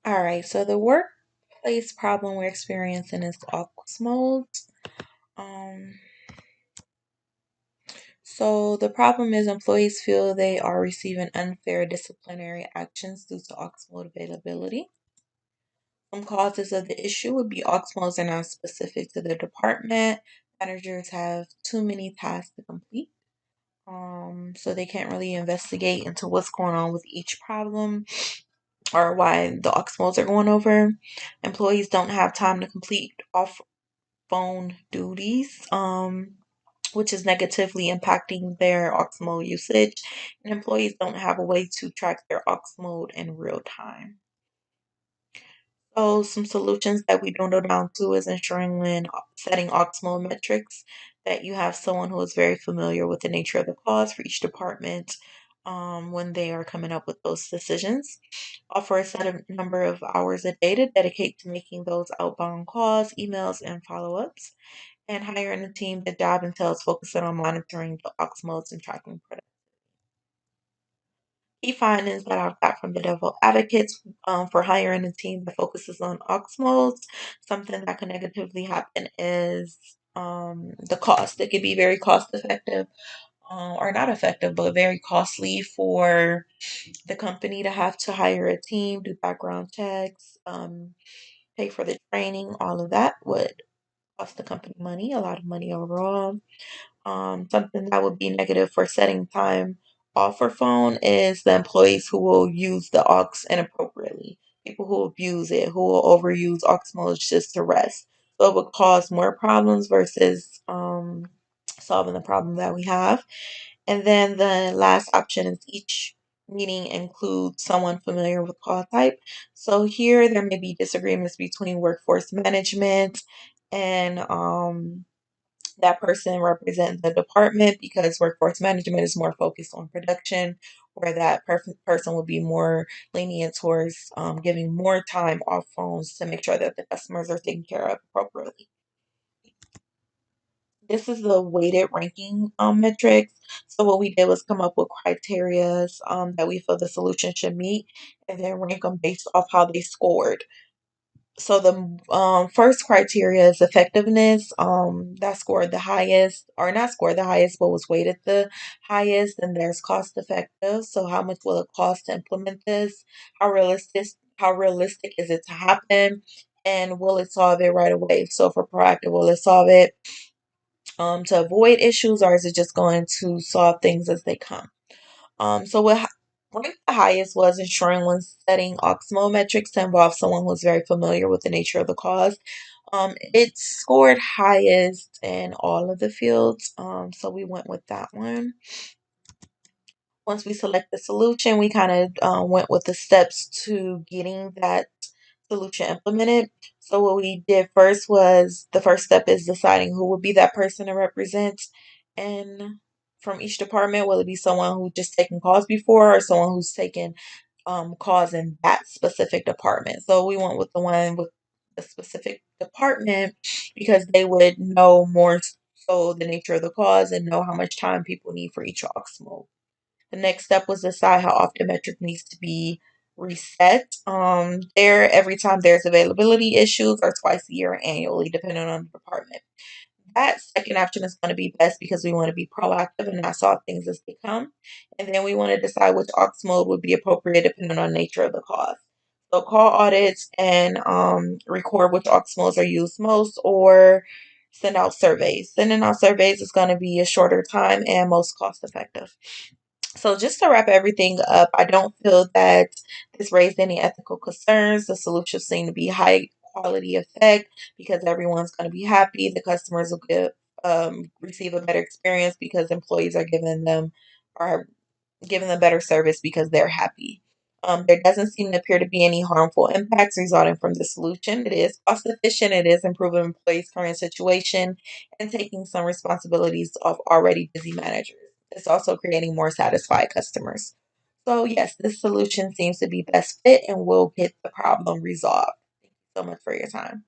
All right, so the workplace problem we're experiencing is Ox mold. Um, so the problem is employees feel they are receiving unfair disciplinary actions due to Ox mold availability. Some causes of the issue would be Ox molds are not specific to the department. Managers have too many tasks to complete. So they can't really investigate into what's going on with each problem or why the ox molds are going over. Employees don't have time to complete off phone duties, which is negatively impacting their ox mode usage. And employees don't have a way to track their ox mode in real time. So some solutions that we dwindle down to is ensuring when setting optimal metrics that you have someone who is very familiar with the nature of the cause for each department when they are coming up with those decisions. Offer a set of number of hours a day to dedicate to making those outbound calls, emails, and follow-ups. And hiring a team that job entails focusing on monitoring the ox modes and tracking products. Key findings that I've got from the devil advocates for hiring a team that focuses on ox modes. Something that can negatively happen is the cost. It could be very cost effective, or not effective, but very costly for the company to have to hire a team, do background checks, pay for the training. All of that would cost the company money, a lot of money overall. Something that would be negative for setting time off for phone is the employees who will use the aux inappropriately. People who abuse it, who will overuse aux modes just to rest. So it would cause more problems versus solving the problem that we have. And then the last option is each meeting includes someone familiar with call type. So here there may be disagreements between workforce management and that person represents the department because workforce management is more focused on production, where that person will be more lenient towards giving more time off phones to make sure that the customers are taken care of appropriately. This is the weighted ranking metrics. So what we did was come up with criteria that we feel the solution should meet, and then rank them based off how they scored. So the first criteria is effectiveness. That scored the highest, or not scored the highest, but was weighted the highest. And there's cost effective. So how much will it cost to implement this? How realistic is it to happen? And will it solve it right away? So for proactive, will it solve it to avoid issues, or is it just going to solve things as they come? So what ranked the highest was ensuring when setting Oxmo metrics to involve someone who's very familiar with the nature of the cause. It scored highest in all of the fields, so we went with that one. Once we select the solution, we kind of went with the steps to getting that solution implemented. So what we did first was the first step is deciding who would be that person to represent and from each department. Will it be someone who just taken calls before or someone who's taken calls in that specific department? So we went with the one with the specific department because they would know more so the nature of the cause and know how much time people need for each OXMO. The next step was decide how often metric needs to be reset. There every time there's availability issues or twice a year or annually, depending on the department. That second option is going to be best because we want to be proactive and not solve things as they come. And then we want to decide which aux mode would be appropriate depending on nature of the cause. So call audits and record which aux modes are used most, or send out surveys. Sending out surveys is going to be a shorter time and most cost effective. So, just to wrap everything up, I don't feel that this raised any ethical concerns. The solutions seem to be high quality effect because everyone's going to be happy. The customers will receive a better experience because employees are given them better service because they're happy. There doesn't seem to appear to be any harmful impacts resulting from the solution. It is cost efficient, it is improving employees' current situation, and taking some responsibilities of already busy managers. It's also creating more satisfied customers. So, yes, this solution seems to be best fit and will get the problem resolved. Thank you so much for your time.